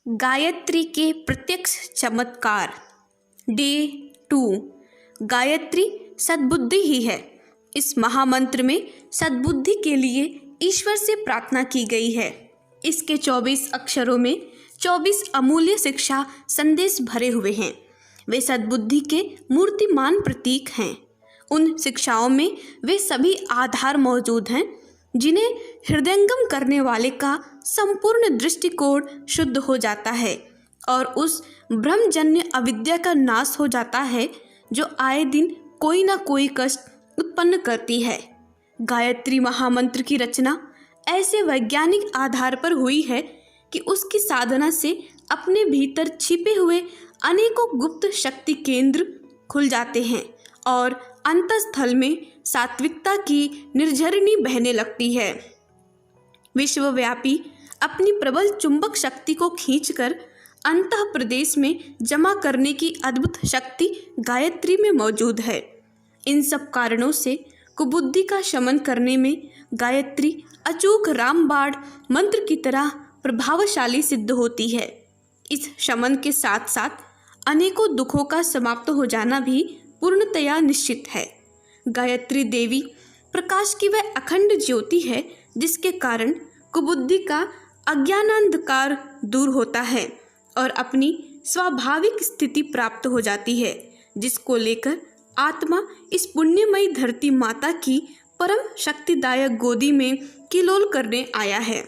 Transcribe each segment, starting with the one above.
गायत्री के प्रत्यक्ष चमत्कार। डे 2। गायत्री सद्बुद्धि ही है। इस महामंत्र में सद्बुद्धि के लिए ईश्वर से प्रार्थना की गई है। इसके 24 अक्षरों में 24 अमूल्य शिक्षा संदेश भरे हुए हैं। वे सद्बुद्धि के मूर्तिमान प्रतीक हैं। उन शिक्षाओं में वे सभी आधार मौजूद हैं जिन्हें हृदयंगम करने वाले का संपूर्ण दृष्टिकोण शुद्ध हो जाता है और उस भ्रमजन्य अविद्या का नाश हो जाता है जो आए दिन कोई ना कोई कष्ट उत्पन्न करती है। गायत्री महामंत्र की रचना ऐसे वैज्ञानिक आधार पर हुई है कि उसकी साधना से अपने भीतर छिपे हुए अनेकों गुप्त शक्ति केंद्र खुल जाते हैं और अंतस्थल में सात्विकता की निर्झरणी बहने लगती है। विश्वव्यापी अपनी प्रबल चुंबक शक्ति को खींचकर अंतः प्रदेश में जमा करने की अद्भुत शक्ति गायत्री में मौजूद है। इन सब कारणों से कुबुद्धि का शमन करने में गायत्री अचूक रामबाण मंत्र की तरह प्रभावशाली सिद्ध होती है। इस शमन के साथ साथ अनेकों दुखों का समाप्त हो जाना भी पूर्णतया निश्चित है। गायत्री देवी प्रकाश की वह अखंड ज्योति है जिसके कारण कुबुद्धि का अज्ञानांधकार दूर होता है और अपनी स्वाभाविक स्थिति प्राप्त हो जाती है, जिसको लेकर आत्मा इस पुण्यमयी धरती माता की परम शक्तिदायक गोदी में किलोल करने आया है।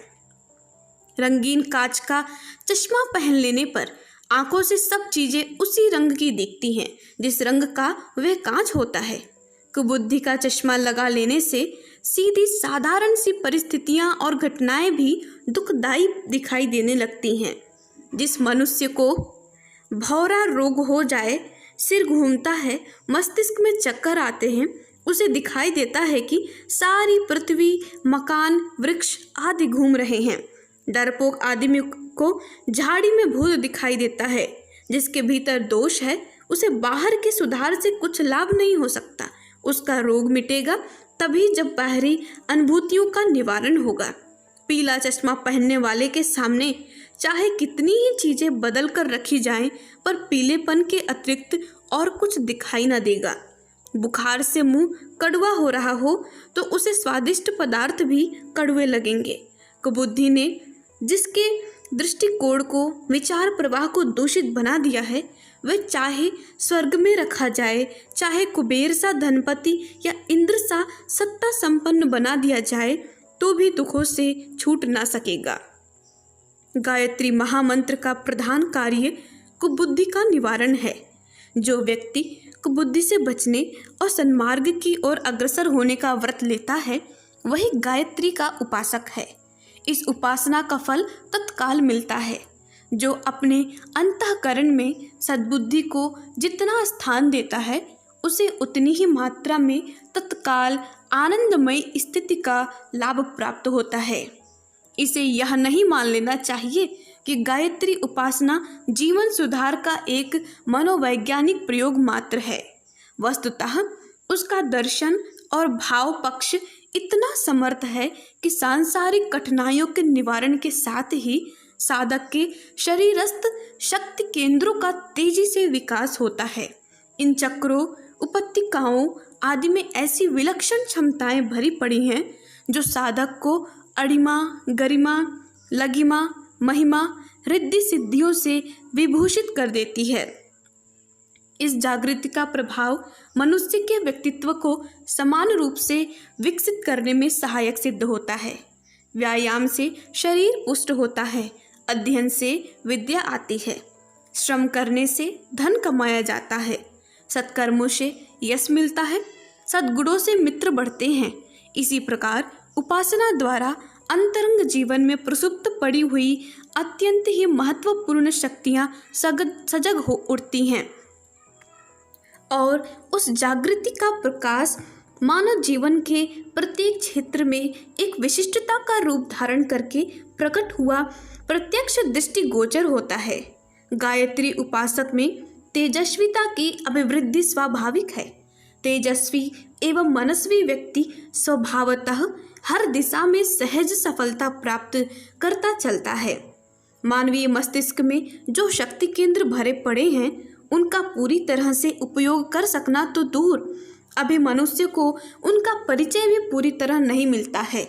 रंगीन कांच का चश्मा पहन लेने पर आंखों से सब चीजें उसी रंग की दिखती हैं जिस रंग का वह कांच होता है। कुबुद्धि का चश्मा लगा लेने से सीधी साधारण सी परिस्थितियां और घटनाएं भी दुखदायी दिखाई देने लगती हैं। जिस मनुष्य को भौरा रोग हो जाए, सिर घूमता है, मस्तिष्क में चक्कर आते हैं, उसे दिखाई देता है कि सारी पृथ्वी, मकान, वृक्ष आदि घूम रहे हैं। डरपोक आदमी को झाड़ी में भूत दिखाई देता है। जिसके भीतर दोष है उसे बाहर के सुधार से कुछ लाभ नहीं हो सकता। उसका रोग मिटेगा तभी जब बाहरी अनुभूतियों का निवारण होगा। पीला चश्मा पहनने वाले के सामने चाहे कितनी ही चीजें बदल कर रखी जाएं, पर पीलेपन के अतिरिक्त और कुछ दिखाई न देगा। बुखार से मुंह कड़वा हो रहा हो तो उसे स्वादिष्ट पदार्थ भी कड़वे लगेंगे। कुबुद्धि ने जिसके दृष्टिकोण को, विचार प्रवाह को दूषित बना दिया है, वह चाहे स्वर्ग में रखा जाए, चाहे कुबेर सा धनपति या इंद्र सा सत्ता संपन्न बना दिया जाए, तो भी दुखों से छूट ना सकेगा। गायत्री महामंत्र का प्रधान कार्य कुबुद्धि का निवारण है। जो व्यक्ति कुबुद्धि से बचने और सन्मार्ग की ओर अग्रसर होने का व्रत लेता है, वही गायत्री का उपासक है। इस उपासना का फल तत्काल मिलता है। जो अपने अंतःकरण में सद्बुद्धि को जितना स्थान देता है, उसे उतनी ही मात्रा में तत्काल आनंदमय स्थिति का लाभ प्राप्त होता है। इसे यह नहीं मान लेना चाहिए कि गायत्री उपासना जीवन सुधार का एक मनोवैज्ञानिक प्रयोग मात्र है। वस्तुतः उसका दर्शन और भाव पक्ष इतना समर्थ है कि सांसारिक कठिनाइयों के निवारण के साथ ही साधक के शरीरस्थ शक्ति केंद्रों का तेजी से विकास होता है। इन चक्रों, उपत्तिकाओं आदि में ऐसी विलक्षण क्षमताएं भरी पड़ी हैं जो साधक को अणिमा, गरिमा, लघिमा, महिमा, रिद्धि सिद्धियों से विभूषित कर देती है। इस जागृति का प्रभाव मनुष्य के व्यक्तित्व को समान रूप से विकसित करने में सहायक सिद्ध होता है। व्यायाम से शरीर पुष्ट होता है, अध्ययन से विद्या आती है, श्रम करने से धन कमाया जाता है, सत्कर्मों से यश मिलता है, सद्गुणों से मित्र बढ़ते हैं। इसी प्रकार उपासना द्वारा अंतरंग जीवन में प्रसुप्त पड़ी हुई अत्यंत ही महत्वपूर्ण शक्तियां सजग हो उठती हैं और उस जागृति का प्रकाश मानव जीवन के प्रत्येक क्षेत्र में एक विशिष्टता का रूप धारण करके प्रकट हुआ प्रत्यक्ष दृष्टिगोचर होता है। गायत्री उपासक में तेजस्विता की अभिवृद्धि स्वाभाविक है। तेजस्वी एवं मनस्वी व्यक्ति स्वभावतः हर दिशा में सहज सफलता प्राप्त करता चलता है। मानवीय मस्तिष्क में जो शक्ति केंद्र भरे पड़े हैं उनका पूरी तरह से उपयोग कर सकना तो दूर, अभी मनुष्य को उनका परिचय भी पूरी तरह नहीं मिलता है।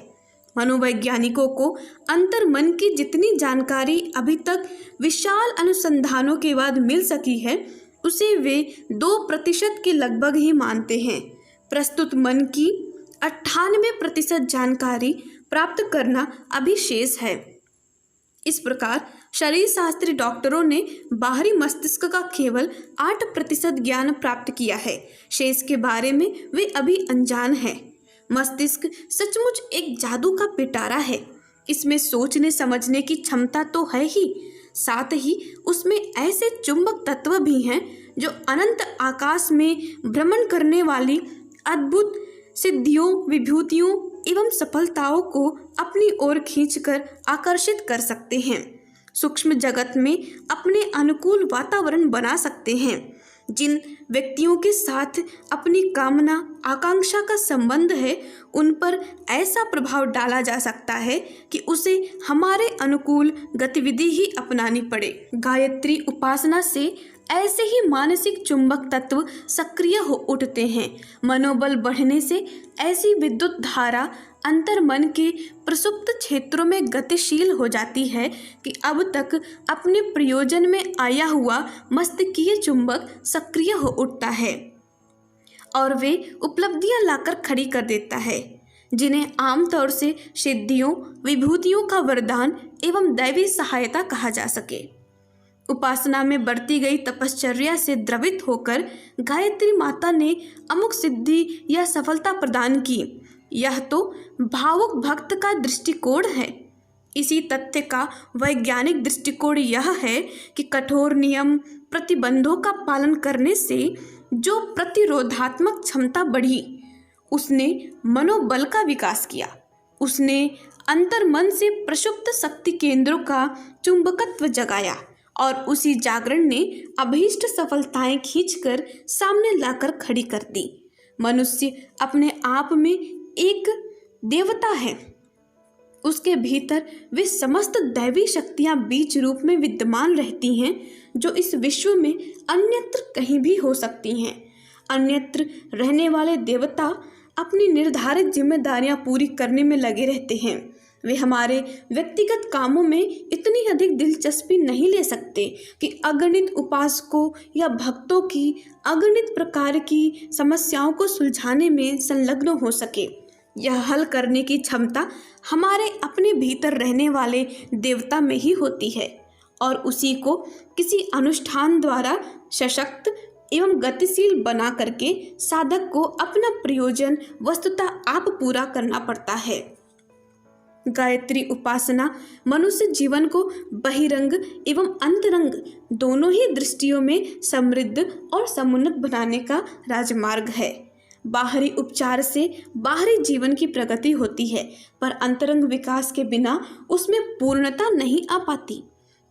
मनोवैज्ञानिकों को अंतर्मन की जितनी जानकारी अभी तक विशाल अनुसंधानों के बाद मिल सकी है उसे वे 2% के लगभग ही मानते हैं। प्रस्तुत मन की 98% जानकारी प्राप्त करना अभी शेष है। इस प्रकार शरीर शास्त्री डॉक्टरों ने बाहरी मस्तिष्क का केवल 8% ज्ञान प्राप्त किया है, शेष के बारे में वे अभी अनजान हैं। मस्तिष्क सचमुच एक जादू का पिटारा है। इसमें सोचने समझने की क्षमता तो है ही, साथ ही उसमें ऐसे चुंबक तत्व भी हैं जो अनंत आकाश में भ्रमण करने वाली अद्भुत सिद्धियों, विभूतियों एवं सफलताओं को अपनी ओर खींचकर आकर्षित कर सकते हैं। सूक्ष्म जगत में अपने अनुकूल वातावरण बना सकते हैं। जिन व्यक्तियों के साथ अपनी कामना आकांक्षा का संबंध है उन पर ऐसा प्रभाव डाला जा सकता है कि उसे हमारे अनुकूल गतिविधि ही अपनानी पड़े। गायत्री उपासना से ऐसे ही मानसिक चुंबक तत्व सक्रिय हो उठते हैं। मनोबल बढ़ने से ऐसी विद्युत धारा अंतर्मन के प्रसुप्त क्षेत्रों में गतिशील हो जाती है कि अब तक अपने प्रयोजन में आया हुआ मस्तिष्कीय चुंबक सक्रिय हो उठता है और वे उपलब्धियां लाकर खड़ी कर देता है, जिन्हें आमतौर से सिद्धियों, विभूतियों का वरदान एवं दैवी सहायता कहा जा सके। उपासना में बढ़ती गई तपश्चर्या से द्रवित होकर गायत्री माता ने अमुक सिद्धि या सफलता प्रदान की, यह तो भावुक भक्त का दृष्टिकोण है। इसी तथ्य का वैज्ञानिक दृष्टिकोण यह है कि कठोर नियम प्रतिबंधों का पालन करने से जो प्रतिरोधात्मक क्षमता बढ़ी, उसने मनोबल का विकास किया। उसने अंतर्मन से प्रसुप्त शक्ति केंद्रों का चुंबकत्व जगाया और उसी जागरण ने अभीष्ट सफलताएं खींचकर सामने लाकर खड़ी कर दी। मनुष्य अपने आप में एक देवता है। उसके भीतर वे समस्त दैवी शक्तियां बीज रूप में विद्यमान रहती हैं जो इस विश्व में अन्यत्र कहीं भी हो सकती हैं। अन्यत्र रहने वाले देवता अपनी निर्धारित जिम्मेदारियां पूरी करने में लगे रहते हैं। वे हमारे व्यक्तिगत कामों में इतनी अधिक दिलचस्पी नहीं ले सकते कि अगणित उपासकों या भक्तों की अगणित प्रकार की समस्याओं को सुलझाने में संलग्न हो सके। यह हल करने की क्षमता हमारे अपने भीतर रहने वाले देवता में ही होती है और उसी को किसी अनुष्ठान द्वारा सशक्त एवं गतिशील बना करके साधक को अपना प्रयोजन वस्तुतः आप पूरा करना पड़ता है। गायत्री उपासना मनुष्य जीवन को बहिरंग एवं अंतरंग दोनों ही दृष्टियों में समृद्ध और समुन्नत बनाने का राजमार्ग है। बाहरी उपचार से बाहरी जीवन की प्रगति होती है, पर अंतरंग विकास के बिना उसमें पूर्णता नहीं आ पाती।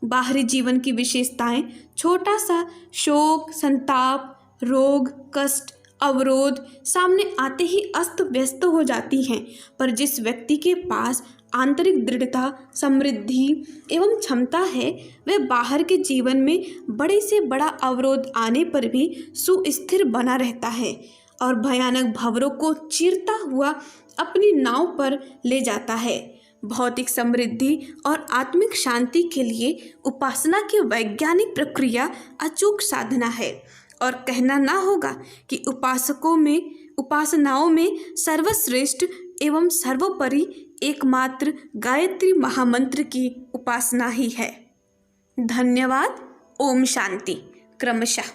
बाहरी जीवन की विशेषताएं छोटा सा शोक, संताप, रोग, कष्ट, अवरोध सामने आते ही अस्त व्यस्त हो जाती हैं, पर जिस व्यक्ति के पास आंतरिक दृढ़ता, समृद्धि एवं क्षमता है, वह बाहर के जीवन में बड़े से बड़ा अवरोध आने पर भी सुस्थिर बना रहता है और भयानक भंवरों को चीरता हुआ अपनी नाव पर ले जाता है। भौतिक समृद्धि और आत्मिक शांति के लिए उपासना की वैज्ञानिक प्रक्रिया अचूक साधना है और कहना ना होगा कि उपासनाओं में सर्वश्रेष्ठ एवं सर्वोपरि एकमात्र गायत्री महामंत्र की उपासना ही है। धन्यवाद। ओम शांति। क्रमशः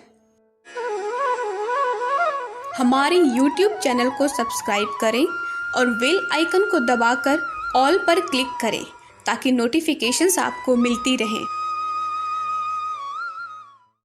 हमारे YouTube चैनल को सब्सक्राइब करें और बेल आइकन को दबाकर ऑल पर क्लिक करें ताकि नोटिफिकेशंस आपको मिलती रहें।